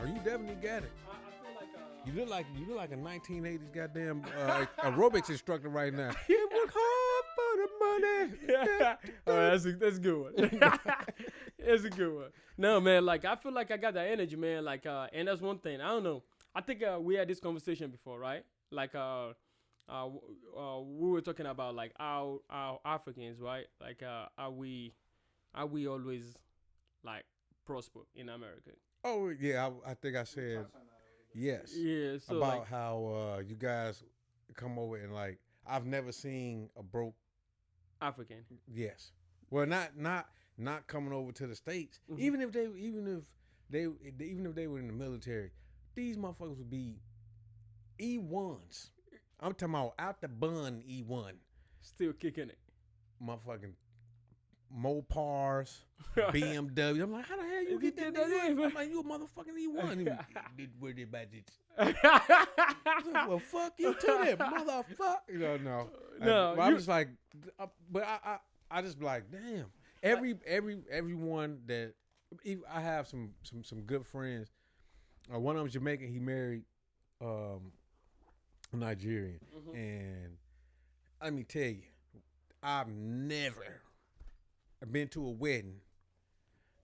Oh, you definitely got it. I feel like You look like a 1980s goddamn aerobics instructor right now. you work hard for the money. All right, that's a good one. That's a good one. No, man, like I feel like I got that energy, man. Like, and that's one thing. I don't know. I think we had this conversation before, right? Like, we were talking about like our Africans, right? Like, are we always like prosper in America? Oh yeah, I think I said yes Yeah. So about like how you guys come over and like I've never seen a broke. African. Yes, well not coming over to the States. Mhm. Even if they were in the military, these motherfuckers would be E1s. I'm talking about out the bun E1, Still kicking it. motherfucking Mopars, BMW. I'm like, how the hell you get that? I'm like, you a motherfucking E1. Where they about it? Well, fuck you too, then, motherfucker. No. I'm just like, but I just be like, damn. Everyone that I have some good friends. One of them's Jamaican. He married a Nigerian, and let me tell you, I've never been to a wedding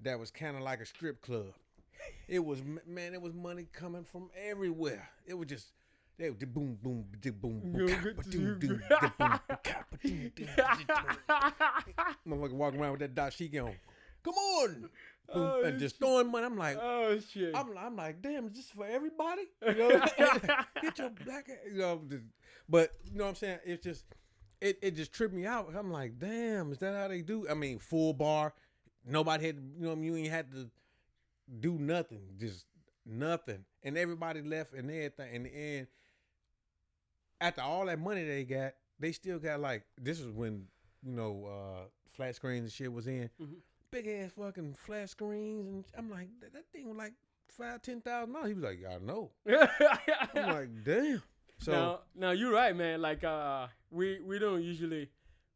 that was kind of like a strip club. It was, man, it was money coming from everywhere. It was just, they were boom, boom, boom, boom, motherfucker walking around with that dashiki on. Come on. Boom, and just throwing money. I'm like, oh shit. I'm like, damn, is this for everybody? You know, get your black, but you know what I'm saying? It's just, it just tripped me out. I'm like, damn, is that how they do? I mean, full bar. Nobody had, you know, you ain't had to do nothing, just nothing, and everybody left and everything. In the end, after all that money they got, they still got like, this is when, you know, flat screens and shit was in. Big ass fucking flat screens, and I'm like, that thing was like $5,000-$10,000. He was like, I know. I'm like, damn. So now you're right, man. Like we don't usually.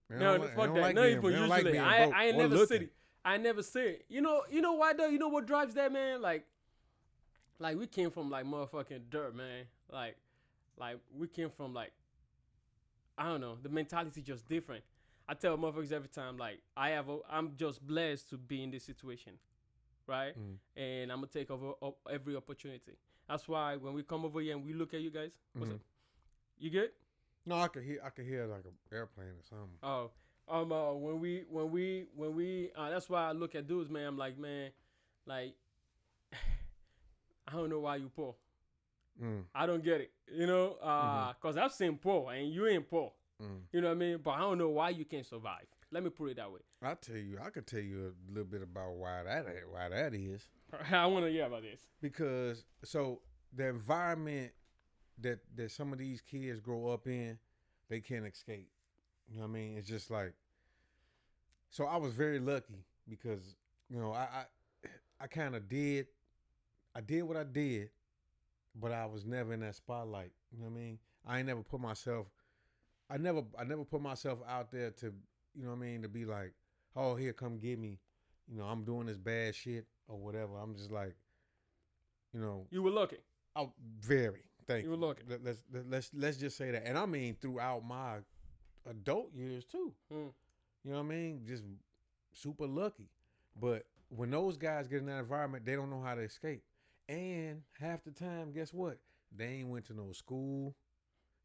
No, fuck that. Not even usually. Like I ain't never said it. I never said it. You know why though? You know what drives that, man? Like we came from like motherfucking dirt, man. Like we came from like, I don't know. The mentality just different. I tell motherfuckers every time, like I'm just blessed to be in this situation, right? And I'm gonna take over every opportunity. That's why when we come over here and we look at you guys, what's up? You good? No, I could hear like an airplane or something. Oh, when we that's why I look at dudes, man. I'm like, man, like I don't know why you poor. I don't get it, you know, cause I've seen poor and you ain't poor. You know what I mean? But I don't know why you can't survive. Let me put it that way. I could tell you a little bit about why that is. I want to hear about this. Because so the environment that some of these kids grow up in, they can't escape. You know what I mean? It's just like, so I was very lucky because, you know, I kind of did what I did, but I was never in that spotlight. You know what I mean? I never put myself out there to, you know what I mean, to be like, oh, here, come get me. You know, I'm doing this bad shit or whatever. I'm just like, you know. You were lucky. Oh, very. Thank you. You were lucky. Let's just say that. And I mean throughout my adult years too. You know what I mean? Just super lucky. But when those guys get in that environment, they don't know how to escape. And half the time, guess what? They ain't went to no school.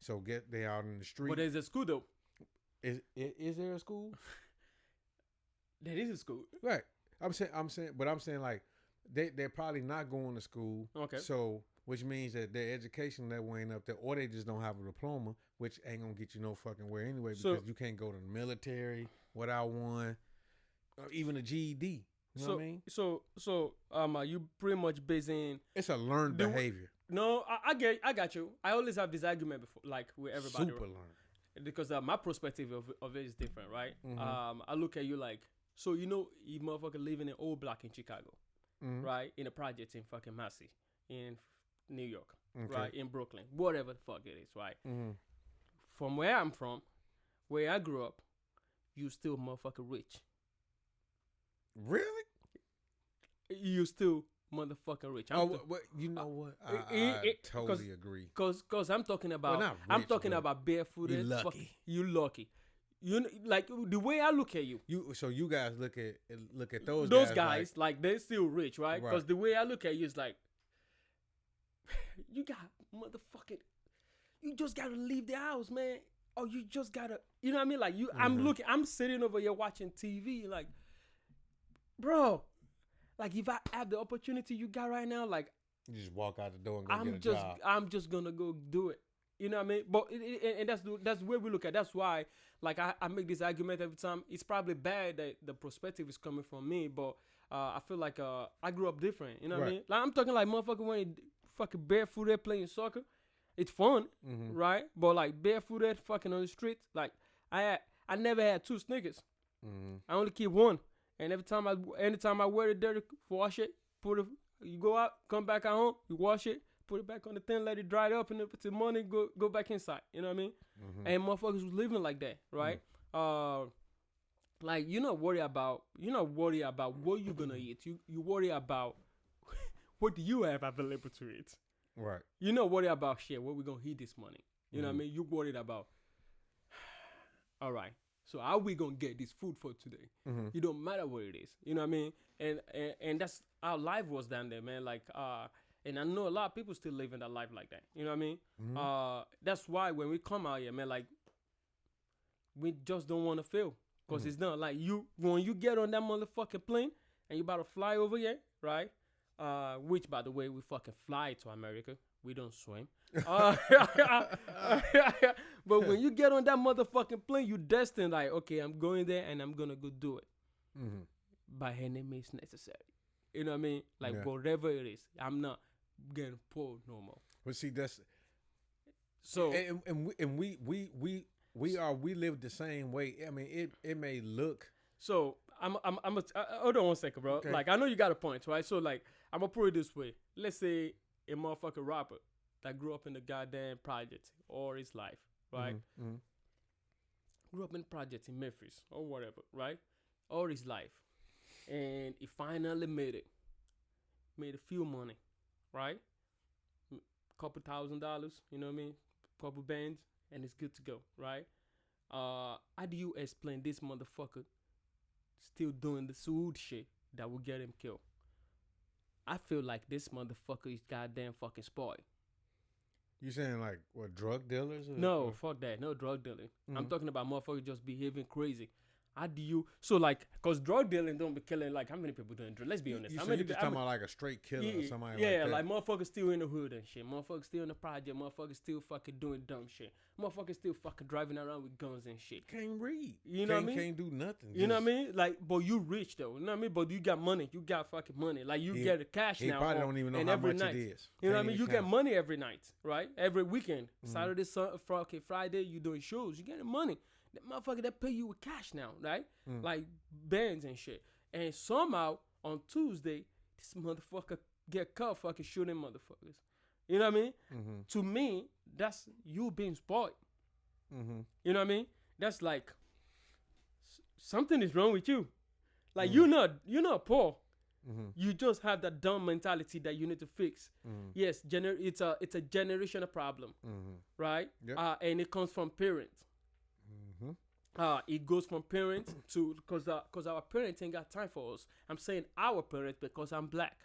So they out in the street. But there's a school though. Is there a school? There is a school. Right. I'm saying like they're probably not going to school. Okay. So which means that their education level ain't up there, or they just don't have a diploma, which ain't gonna get you no fucking where anyway, because you can't go to the military without one, or even a GED. You know what I mean? So you pretty much basing. It's a learned behavior. No, I got you. I always have this argument before, like with everybody. Super learned. Because my perspective of it is different, right? I look at you like, so you know, you motherfucker living in Old Block in Chicago, right? In a project in fucking Massey, in New York, right? In Brooklyn, whatever the fuck it is, right? From where I'm from, where I grew up, you still motherfucker rich. Really? You still motherfucking rich. You know what? I totally agree. Cause I'm talking about not rich, I'm talking about barefooted. You lucky. You lucky. You like the way I look at you. So you guys look at those guys like they're still rich, right? Because the way I look at you is like, you got motherfucking, you just gotta leave the house, man. Or you just gotta, you know what I mean? Like I'm sitting over here watching TV, like, bro, like if I have the opportunity you got right now, like, you just walk out the door and go get a job. I'm just gonna go do it. You know what I mean? But and that's where we look at. That's why, like, I make this argument every time. It's probably bad that the perspective is coming from me, but I feel like I grew up different. You know what I mean? Like, I'm talking like motherfucker when you fucking barefooted playing soccer. It's fun, right? But like barefooted fucking on the street, like I never had 2 sneakers. I only keep 1, and anytime I wear it dirty, wash it, you go out, come back at home, you wash it. Put it back on the thing, let it dry up, and if it's morning, go back inside. You know what I mean? And motherfuckers was living like that, right? Like, you're not worried about what you're gonna eat. You worry about what do you have available to eat. Right. You're not worried about shit. What we gonna eat this morning? You know what I mean? You worried about. All right. So how we gonna get this food for today? It don't matter what it is. You know what I mean? And that's how life was down there, man. Like and I know a lot of people still living that life like that. You know what I mean? That's why when we come out here, man, like, we just don't want to fail. Because it's not like when you get on that motherfucking plane and you about to fly over here, right? Which, by the way, we fucking fly to America. We don't swim. But when you get on that motherfucking plane, you destined like, okay, I'm going there and I'm going to go do it. By any means necessary. You know what I mean? Like, whatever it is, I'm not getting poor no more. But see, that's so. And we live the same way. I mean, it may look. So I'm hold on one second, bro. Okay. Like, I know you got a point, right? So like, I'm gonna put it this way. Let's say a motherfucking rapper that grew up in the goddamn project all his life, right? Grew up in projects in Memphis or whatever, right? All his life. And he finally made a few money, right? Couple $1,000, you know what I mean? Couple bands, and it's good to go, right? How do you explain this motherfucker still doing the sued shit that will get him killed? I feel like this motherfucker is goddamn fucking spoiled. You saying like what, drug dealers? No, fuck that. No drug dealing. I'm talking about motherfuckers just behaving crazy. How do you because drug dealing don't be killing, like, how many people doing drugs? Let's be honest. So you just talking about like a straight killer or somebody like that? Yeah, like motherfuckers still in the hood and shit. Motherfuckers still in the project. Motherfuckers still fucking doing dumb shit. Motherfuckers still fucking driving around with guns and shit. Can't read. You know what I mean? Can't do nothing. You know what I mean? Like, but you rich though. You know what I mean? But you got money. You got fucking money. Like, you get the cash now. He probably don't even know how much it is. You know what I mean? You get money every night, right? Every weekend. Saturday, Sunday, Friday, you doing shows. You getting money. That motherfucker, that pay you with cash now, right? Like bands and shit. And somehow on Tuesday, this motherfucker get caught fucking shooting motherfuckers. You know what I mean? To me, that's you being spoiled. You know what I mean? That's like something is wrong with you. Like you're not poor. You just have that dumb mentality that you need to fix. Yes, it's a generational problem, right? Yep. And it comes from parents. It goes from parents to because our parents ain't got time for us. I'm saying our parents because I'm black,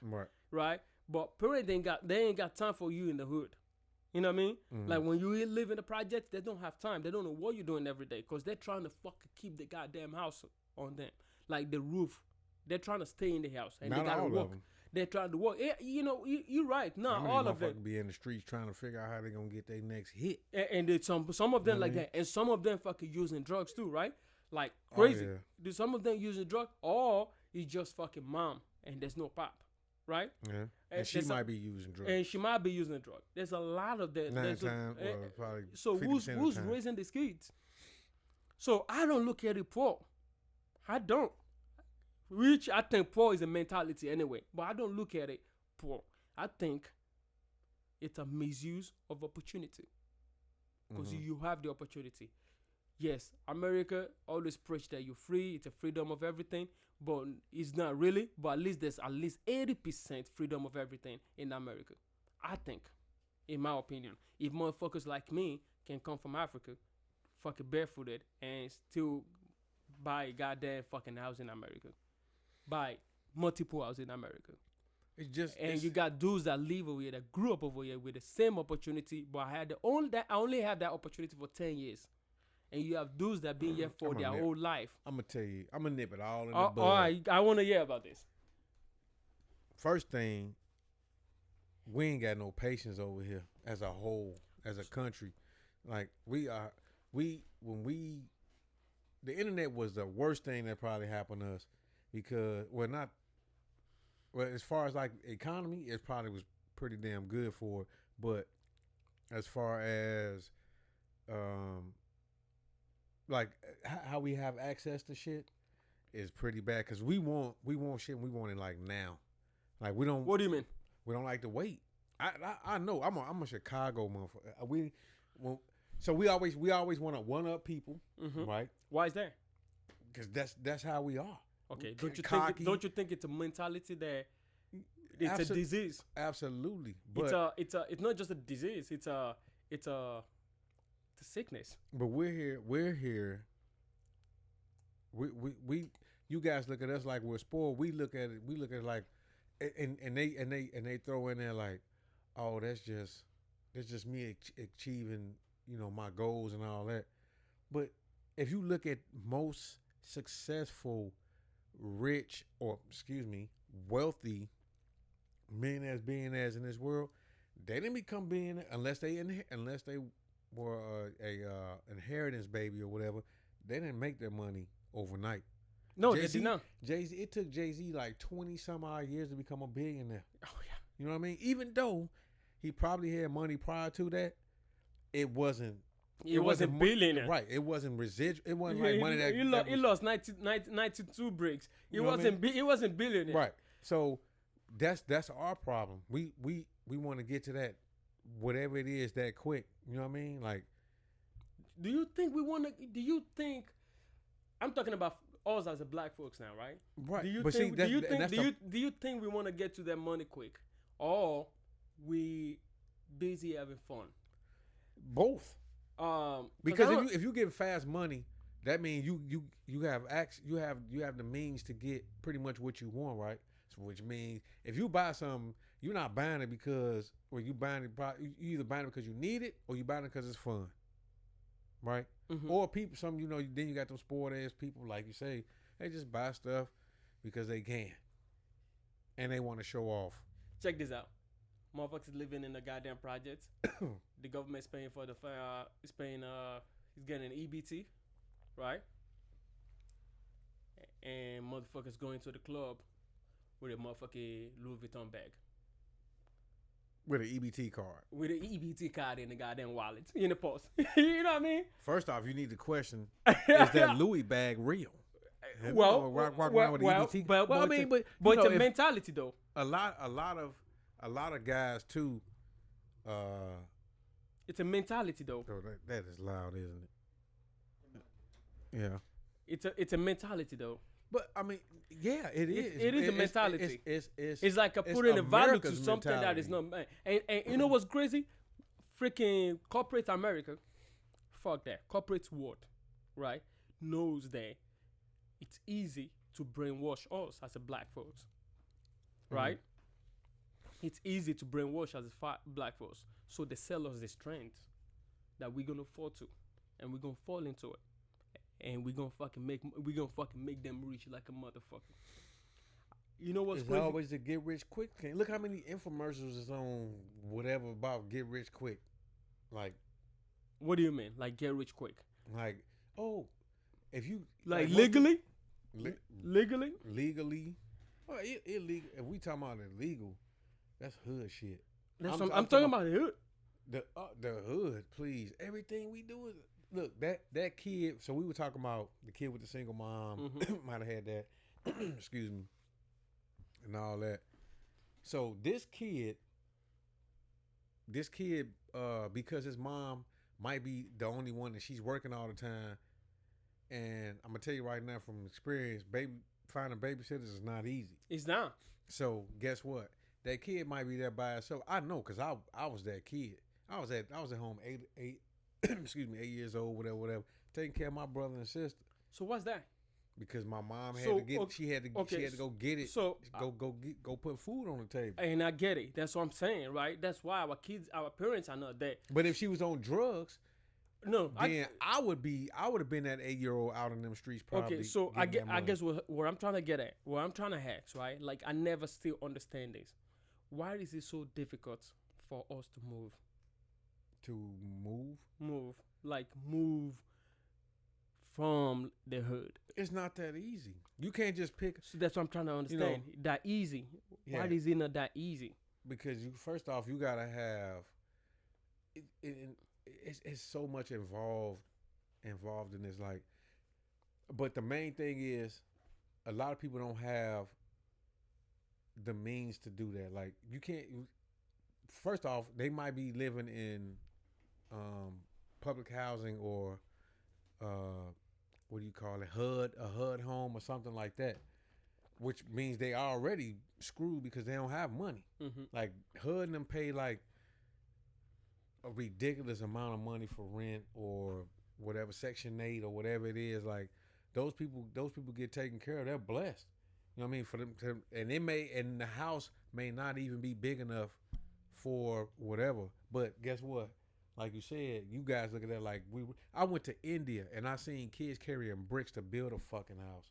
right? But parents ain't got time for you in the hood. You know what I mean? Like when you live in the projects, they don't have time. They don't know what you're doing every day because they're trying to fucking keep the goddamn house on them, like the roof. They're trying to stay in the house and not they gotta all work. Of them. They're trying to work. You know, you're right. Not all of them. Be in the streets trying to figure out how they're gonna get their next hit. And some of them like that, and some of them fucking using drugs too, right? Like crazy. Oh, yeah. Do some of them using drugs, or it's just fucking mom and there's no pop, right? Yeah. And she might be using drugs. And she might be using drugs. There's a lot of that. 9 times, probably. So who's raising these kids? So I don't look at it poor. I don't. Which I think poor is a mentality anyway, but I don't look at it poor. I think it's a misuse of opportunity because you have the opportunity. Yes, America always preach that you're free. It's a freedom of everything, but it's not really. But at least there's at least 80% freedom of everything in America. I think, in my opinion, if motherfuckers like me can come from Africa, fucking barefooted, and still buy a goddamn fucking house in America, buy multiple houses in America. It's just, And you got dudes that live over here that grew up over here with the same opportunity, but I only have that opportunity for 10 years. And you have dudes that been here for their whole life. I'm gonna tell you, I'm gonna nip it all in the bud. All right, I want to hear about this. First thing, we ain't got no patience over here as a whole, as a country. Like the internet was the worst thing that probably happened to us because as far as like economy, it probably was pretty damn good for it. But as far as like how we have access to shit is pretty bad because we want shit and we want it like now. Like we don't. What do you mean? We don't like to wait. I know. I'm a Chicago motherfucker. So we always want to one up people, right? Why is that? Because that's how we are. Okay, don't you think it's a mentality that it's a disease? Absolutely, but it's not just a disease. It's a sickness. But we're here. We you guys look at us like we're spoiled. We look at it like, and they throw in there like, oh, that's just me achieving my goals and all that. But if you look at most successful, rich, or wealthy billionaires in this world, they didn't become billionaires unless they were a inheritance baby or whatever. They didn't make their money overnight. No, they did not. Jay-Z, it took Jay-Z like 20 some odd years to become a billionaire. Oh yeah. You know what I mean? Even though he probably had money prior to that, it wasn't billionaire. Right. It wasn't residual. It wasn't like money that he lost 92 bricks. He wasn't billionaire. Right. So that's our problem. We want to get to that whatever it is that quick. You know what I mean? Like, do you think I'm talking about us as a black folks now, right? Right. Do you think we want to get to that money quick, or we busy having fun? Both. Because if you get fast money, that means you have the means to get pretty much what you want, right? So which means if you buy something, you're not buying it because you either buying it because you need it or you buying it because it's fun, right? Mm-hmm. Or people, then you got those spoiled ass people, like you say, they just buy stuff because they can, and they want to show off. Check this out. Motherfuckers living in the goddamn projects. The government's paying for he's getting an EBT, right? And motherfuckers going to the club with a motherfucking Louis Vuitton bag. With an EBT card. With an EBT card in the goddamn wallet, in the post. You know what I mean? First off, you need to question, is that Louis bag real? Well, walk around with EBT. But it's a mentality though. A lot of guys too. It's a mentality though. Oh, that is loud, isn't it? Yeah. It's a mentality though. But I mean, yeah, it is. It is a mentality. It's like putting a value to something that is not. And you know what's crazy? Freaking corporate America, fuck that. Corporate world, right? Knows that it's easy to brainwash us as a black folks, right? Mm-hmm. It's easy to brainwash as a black folks. So they sell us the strength that we're gonna fall to, and we're gonna fall into it. And we're gonna fucking make them rich like a motherfucker. You know what's crazy? It's always the get rich quick thing. Look how many infomercials is on whatever about get rich quick. Like, what do you mean? Like get rich quick? Like, oh, if you like legally. Well, illegal. If we talking about illegal, that's hood shit. I'm talking about the hood. The hood, please. Everything we do is. Look, that kid, so we were talking about the kid with the single mom, might have had that, excuse me, and all that. So this kid, because his mom might be the only one that she's working all the time, And I'm gonna tell you right now from experience, finding babysitters is not easy. It's not. So guess what? That kid might be there by herself. I know, cause I was that kid. I was at home eight excuse me, 8 years old, whatever, taking care of my brother and sister. So what's that? Because my mom had to get, she had to go get it. So go put food on the table. And I get it. That's what I'm saying, right? That's why our parents are not there. But if she was on drugs, no, then I would have been that 8-year-old out in them streets probably. Okay, so I guess what I'm trying to get at, what I'm trying to ask, right? Like I never still understand this. Why is it so difficult for us to move? To move? Move from the hood. It's not that easy. You can't just pick. So that's what I'm trying to understand. That easy. Yeah. Why is it not that easy? Because first off, you gotta have. It's so much involved in this. Like, but the main thing is, a lot of people don't have the means to do that. Like, you can't. First off, they might be living in public housing or what do you call it, a HUD home or something like that, which means they already screwed because they don't have money. Mm-hmm. Like HUD and them pay like a ridiculous amount of money for rent or whatever, Section 8 or whatever it is. Like those people get taken care of. They're blessed. You know what I mean? For them to, and the house may not even be big enough for whatever. But guess what? Like you said, you guys look at that like I went to India and I seen kids carrying bricks to build a fucking house.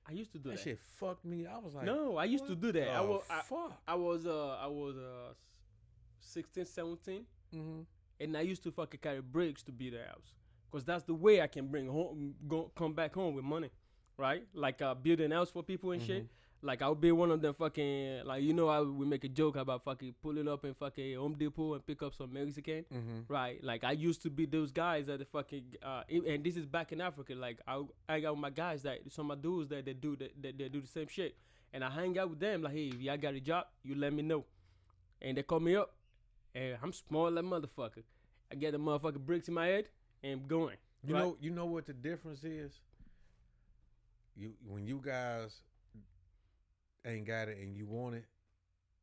I used to do that. That shit fucked me. I was like, no, I used to do that. I was 16, 17, mm-hmm. and I used to fucking carry bricks to build a house, cause that's the way I can come back home with money, right? Like building a house for people and mm-hmm. shit. Like I'll be one of them fucking, like, you know how we make a joke about fucking pulling up in fucking Home Depot and pick up some Mexican, mm-hmm. right? Like I used to be those guys that the fucking, and this is back in Africa. Like I got my guys that some of my dudes that they do the same shit, and I hang out with them. Like, hey, if y'all got a job, you let me know, and they call me up, and I'm small like motherfucker. I get the motherfucking bricks in my head and I'm going. You know what the difference is? When you guys ain't got it and you want it,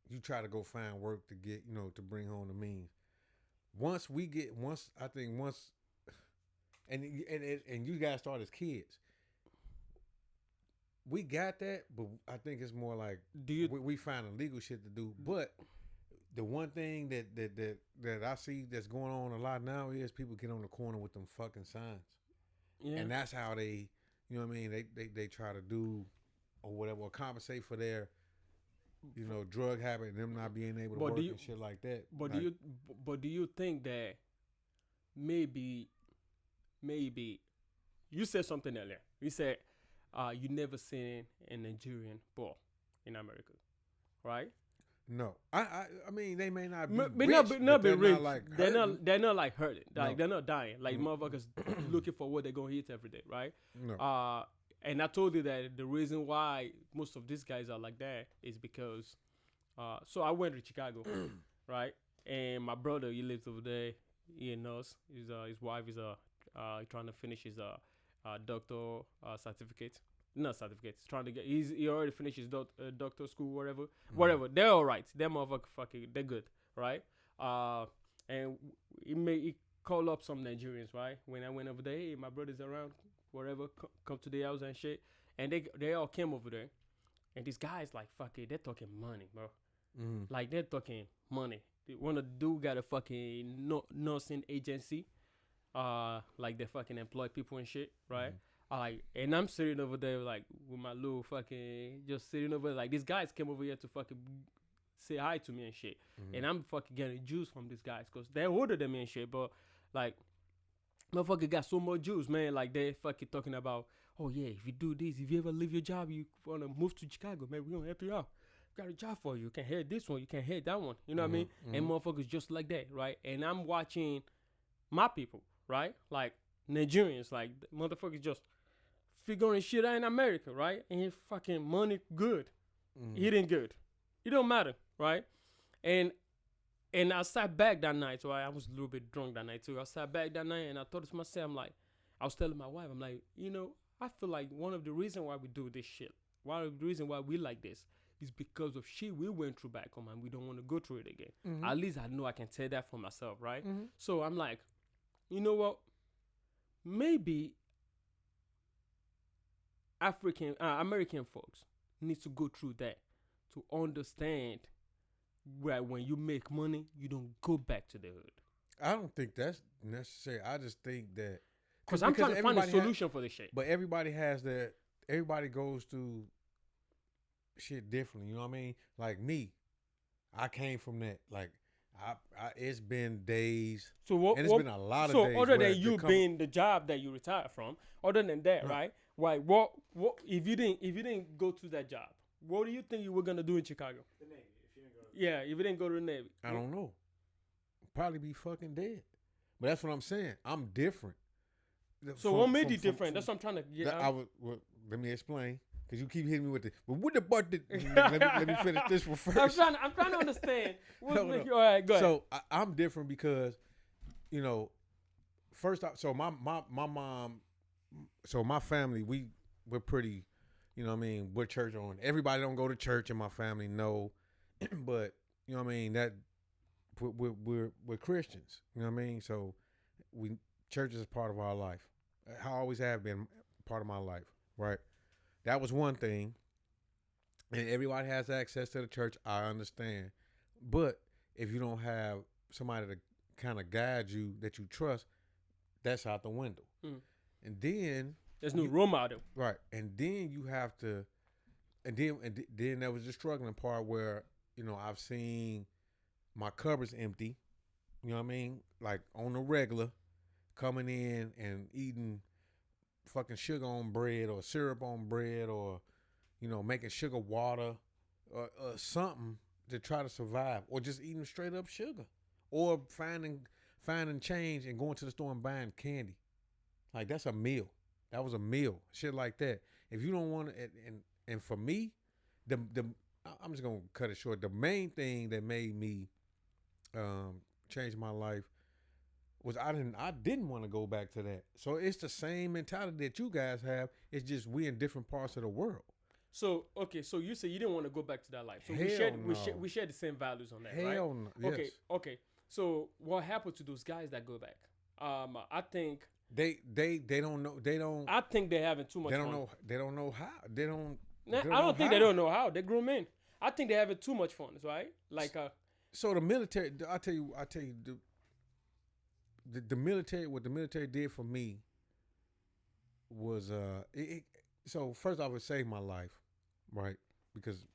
you try to go find work to get, to bring home the means. And you guys start as kids. We got that, but I think it's more like we find illegal shit to do. But the one thing that I see that's going on a lot now is people get on the corner with them fucking signs. Yeah. And that's how they, you know what I mean, they try to do or whatever, or compensate for their, drug habit and them not being able to work and shit like that. But do you think that maybe you said something earlier? You said you never seen a Nigerian poor in America, right? No, I mean they may not be not be rich. They're not like hurting. Like they're not dying. Like motherfuckers looking for what they're gonna eat every day, right? No. And I told you that the reason why most of these guys are like that is because, so I went to Chicago, right? And my brother, he lives over there. He a nurse. His wife is trying to finish his doctor certificate. Not certificate. He's trying to get. He already finished his doctor school, whatever. Mm-hmm. Whatever. They're all right. They're motherfucking. They're good, right? And he called up some Nigerians, right? When I went over there, hey, my brother's around. Whatever, come to the house and shit, and they all came over there, and these guys like fuck it, they're talking money, bro. Mm. Like they're talking money. One of the dude got a fucking nursing agency, like they fucking employ people and shit, right? And I'm sitting over there like with my little fucking just sitting over there, like these guys came over here to fucking say hi to me and shit, and I'm fucking getting juice from these guys because they're older than me and shit, but like. Motherfucker got so much juice, man. Like they fucking talking about, oh yeah, if you do this, if you ever leave your job, you wanna move to Chicago, man, we gonna help you out. Got a job for you. You can head this one, you can head that one. You know what I mean? Mm-hmm. And motherfuckers just like that, right? And I'm watching my people, right? Like Nigerians, like motherfuckers just figuring shit out in America, right? And fucking money good, eating good. It don't matter, right? And I sat back that night, so I was a little bit drunk that night too. I sat back that night and I thought to myself, I'm like, I was telling my wife, I'm like, I feel like one of the reasons why we do this shit, one of the reasons why we like this, is because of shit we went through back home, and we don't want to go through it again. Mm-hmm. At least I know I can tell that for myself, right? Mm-hmm. So I'm like, you know what? Maybe American folks need to go through that to understand where when you make money, you don't go back to the hood. I don't think that's necessary. I just think that because I'm trying to find a solution for this shit. But everybody has that. Everybody goes through shit differently. You know what I mean? Like me, I came from that. Like it's been days. So what? And it's been a lot of days. So other than you being the job that you retired from, other than that, right? Why? What? If you didn't go to that job, what do you think you were gonna do in Chicago? The Navy. If you didn't go. Yeah, if you didn't go to the Navy. I don't know. Probably be fucking dead. But that's what I'm saying. I'm different. So what made you different? That's what I'm trying to get out. Let me explain. Because you keep hitting me with the, well, what the butt did, let me finish this one first. I'm trying to understand. All right, go ahead. So I'm different because, first off, so my mom, so my family, we're pretty, we're church on. Everybody don't go to church in my family, no. But, that we're Christians, So church is part of our life. I always have been part of my life, right? That was one thing. And everybody has access to the church, I understand. But if you don't have somebody to kind of guide you that you trust, that's out the window. And then there's no role model. Right. And then you have to, and then there was the struggling part where, I've seen my cupboards empty, like on the regular, coming in and eating fucking sugar on bread or syrup on bread or, making sugar water or something to try to survive, or just eating straight up sugar, or finding change and going to the store and buying candy. Like that's a meal. That was a meal. Shit like that. If you don't want to, and for me, I'm just gonna cut it short. The main thing that made me change my life was I didn't want to go back to that. So it's the same mentality that you guys have. It's just we in different parts of the world. So okay, so you say you didn't want to go back to that life. So we share the same values on that, right? Hell no. Yes. Okay. So what happened to those guys that go back? I think they don't know. They don't. I think they're having too much. They don't fun. know. They don't know how. They don't. I don't think they don't know how. They're grown men. I think they're having too much fun, right? Like So the military. I tell you. The military. What the military did for me was so first off, it saved my life, right? Because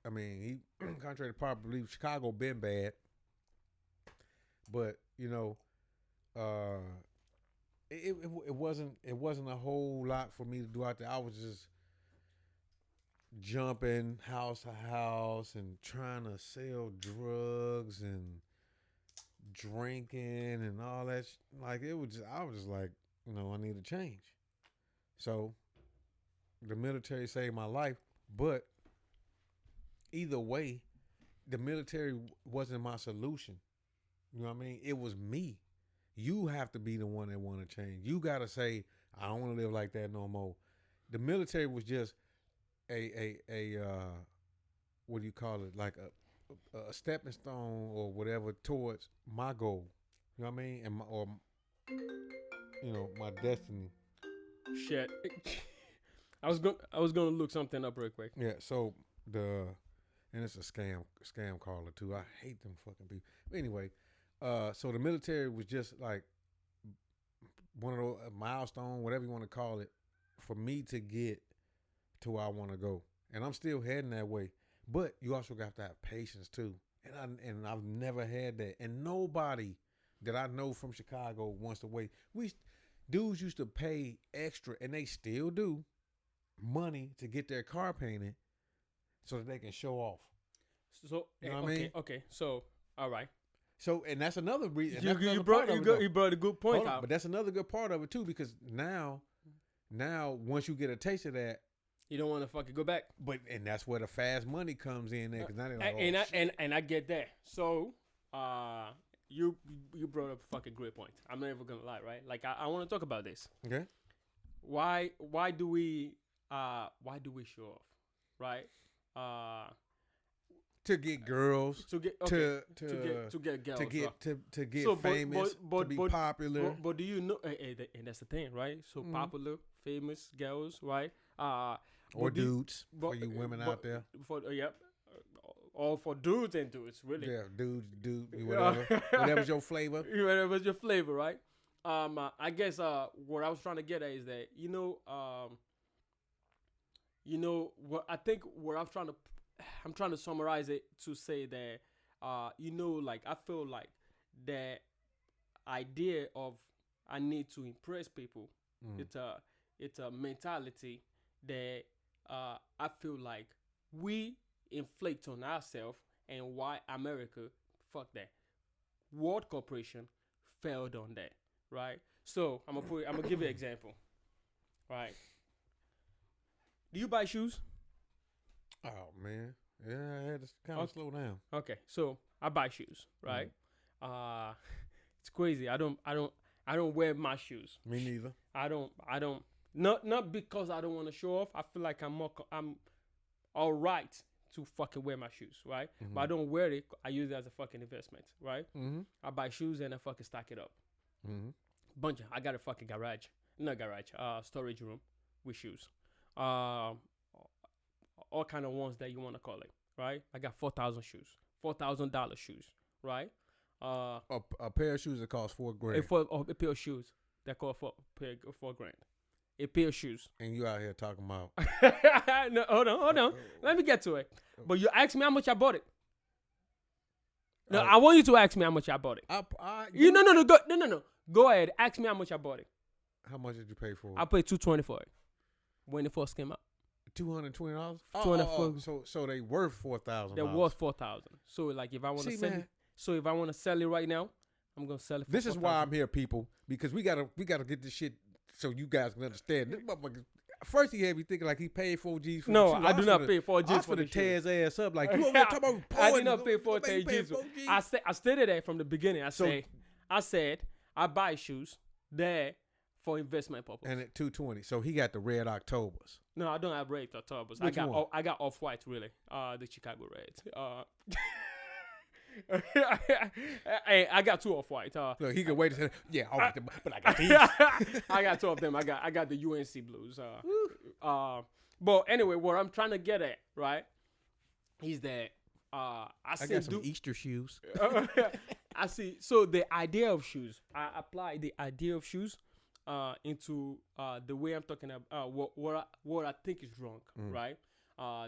he contrary to popular belief, Chicago been bad, but it wasn't a whole lot for me to do out there. I was just jumping house to house and trying to sell drugs and drinking and all that. Like I was just like, I need a change. So the military saved my life, but either way, the military wasn't my solution. You know what I mean? It was me. You have to be the one that want to change. You got to say, I don't want to live like that no more. The military was just a what do you call it? Like a stepping stone or whatever towards my goal. You know what I mean? And my destiny. Shit. I was gonna look something up real quick. Yeah, so and it's a scam caller too. I hate them fucking people. But anyway, so the military was just like one of those milestone, whatever you want to call it, for me to get to where I want to go. And I'm still heading that way. But you also got to have patience too. And I've never had that. And nobody that I know from Chicago wants to wait. Dudes used to pay extra, and they still do, money to get their car painted so that they can show off. So you know what I mean? Okay. So all right. So and that's another reason. You brought a good point out. But that's another good part of it too, because now once you get a taste of that, you don't want to fucking go back. And that's where the fast money comes in there, because now they're like, and I get that. So you brought up a fucking great point. I'm not even gonna lie, right? Like I want to talk about this. Okay. Why do we show off, right? To get girls, to get girls, to get famous, to be popular. But do you know? And that's the thing, right? So popular, famous girls, right? Or dudes for you women out there. Or for dudes and dudes, really. Yeah, dudes, whatever. Whatever's your flavor. Whatever's your flavor, right? I guess what I was trying to get at is that what I think what I'm trying to summarize it to say that like I feel like the idea of I need to impress people. It's a mentality that I feel like we inflict on ourselves, and why America, fuck that, World Corporation failed on that, right? So I'm gonna give you an example, right? Do you buy shoes? Oh man, yeah, I had to kind of slow down. Okay, so I buy shoes, right? It's crazy. I don't wear my shoes. Me neither. I don't. Not because I don't want to show off. I feel like I'm all right to fucking wear my shoes, right? But I don't wear it. I use it as a fucking investment, right? I buy shoes and I fucking stack it up. I got a fucking storage room with shoes. All kind of ones that you want to call it, right? I got 4,000 shoes, $4,000 shoes, right? A pair of shoes that cost $4,000. A pair of shoes that cost $4,000. A pair of shoes. And you out here talking about? No, hold on. Let me get to it. But you asked me how much I bought it. No, I want you to ask me how much I bought it. No. Go ahead. Ask me how much I bought it. How much did you pay for it? I paid $220 for it when it first came out. $220? So they worth $4,000. They're worth $4,000. So like if I want to sell it, if I want to sell it right now, I'm gonna sell it for This is why I'm here, people, because we gotta get this shit so you guys can understand. This motherfucker, first he had me thinking like he paid 4Gs for no, the shoe. I do not pay 4Gs for the tear his ass up. Like, you over there talking about porn. I did not pay 4Gs. I stated that from the beginning. I said I buy shoes there for investment purpose. And at $220. So he got the Red Octobers. No, I don't have Red Octobers. I got Off-White, really. The Chicago Reds. Hey, I got two Off-White. Look, he can wait to say, yeah, but I got these. I got two of them. I got the UNC Blues. But anyway, what I'm trying to get at, right, is that I got some Easter shoes. I see. So the idea of shoes, I apply the idea of shoes into the way I'm talking about what I think is wrong, right?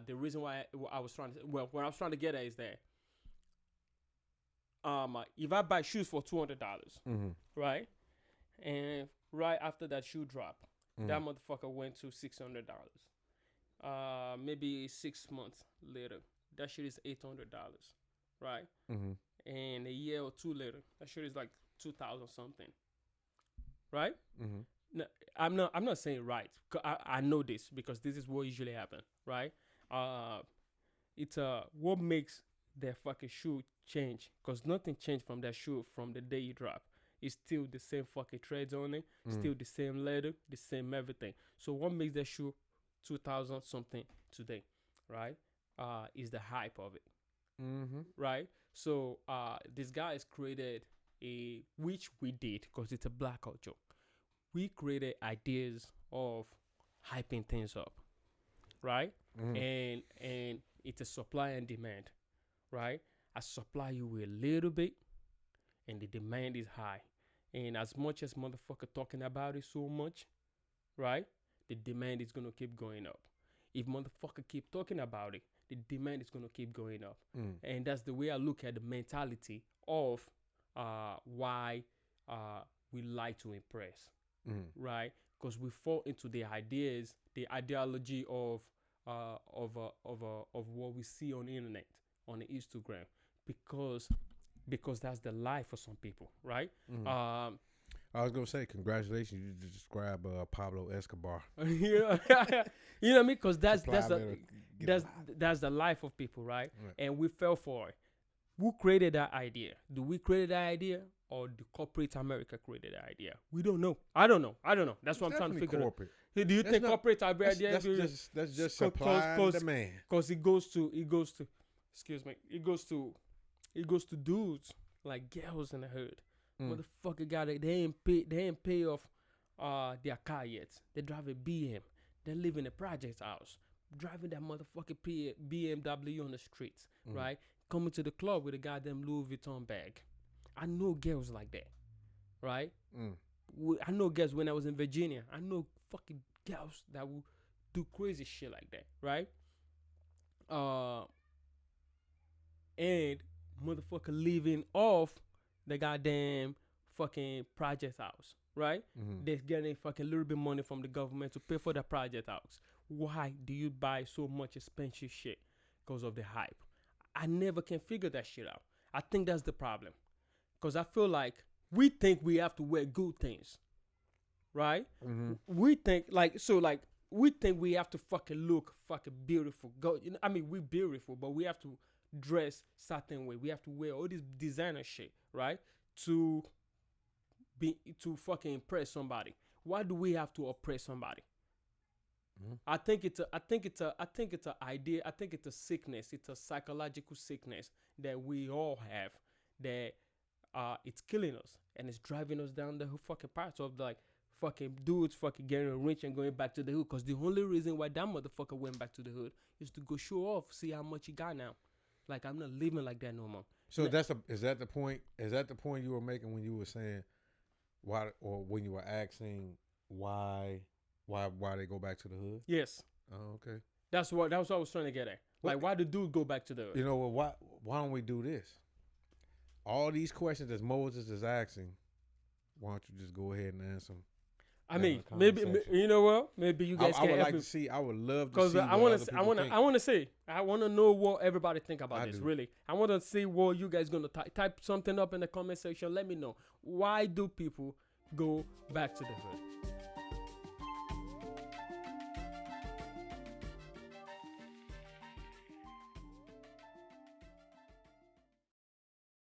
The reason why I was trying to, what I was trying to get at is that if I buy shoes for $200, right, and right after that shoe drop, that motherfucker went to $600. Maybe 6 months later, that shit is $800, right? And a year or two later, that shit is like 2,000 something, right? No, I'm not saying right. I know this because this is what usually happens, right? It's what makes their fucking shoe change, because nothing changed from that shoe from the day you drop. It's still the same fucking threads on it, still the same leather, the same everything. So what makes that shoe 2,000 something today, right? Is the hype of it, right? So this guy has created which we did because it's a black culture. We created ideas of hyping things up, right? And it's a supply and demand, right? I supply you with a little bit, and the demand is high. And as much as motherfucker talking about it so much, right? The demand is gonna keep going up. If motherfucker keep talking about it, the demand is gonna keep going up. And that's the way I look at the mentality of why we like to impress, right? Because we fall into the ideas, the ideology of what we see on the internet, on the Instagram, because that's the life for some people, right? I was gonna say, congratulations, you just described Pablo Escobar. You know what I mean? Because that's the life of people, right? And we fell for it. Who created that idea? Do we create that idea, or the corporate America created that idea? We don't know. I don't know. That's what I'm trying to figure corporate. out. Do you think corporate idea? That's just supply and demand. Because it goes to, excuse me, it goes to dudes like girls in the hood. Motherfucker they ain't pay off their car yet. They drive a BM. They live in a project house, driving that motherfucking BMW on the streets, right? Coming to the club with a goddamn Louis Vuitton bag. I know girls like that, right? I know girls when I was in Virginia. I know fucking girls that will do crazy shit like that, right? And motherfucker living off the goddamn fucking project house, right? They're getting fucking little bit money from the government to pay for the project house. Why do you buy so much expensive shit? Because of the hype. I never can figure that shit out. I think that's the problem. Because I feel like we think we have to wear good things, right? We think we think we have to fucking look fucking beautiful. I mean, we're beautiful, but we have to dress certain way. We have to wear all this designer shit, right? To fucking impress somebody. Why do we have to oppress somebody? I think it's an idea. I think it's a sickness. It's a psychological sickness that we all have, that it's killing us and it's driving us down the fucking path of like fucking dudes fucking getting rich and going back to the hood. Because the only reason why that motherfucker went back to the hood is to go show off, see how much he got now. Like, I'm not living like that no more. So is that the point? Is that the point you were making when you were saying why, or when you were asking why they go back to the hood? Yes. Oh, okay. That's what I was trying to get at. Like, why do dudes go back to the hood? You know what? Why don't we do this? All these questions that Moses is asking, why don't you just go ahead and answer them? I mean, maybe you know what? Maybe you guys can help me. I would love to see. Because I want to know what everybody think about this. Really, I want to see what you guys gonna type something up in the comment section. Let me know, why do people go back to the hood?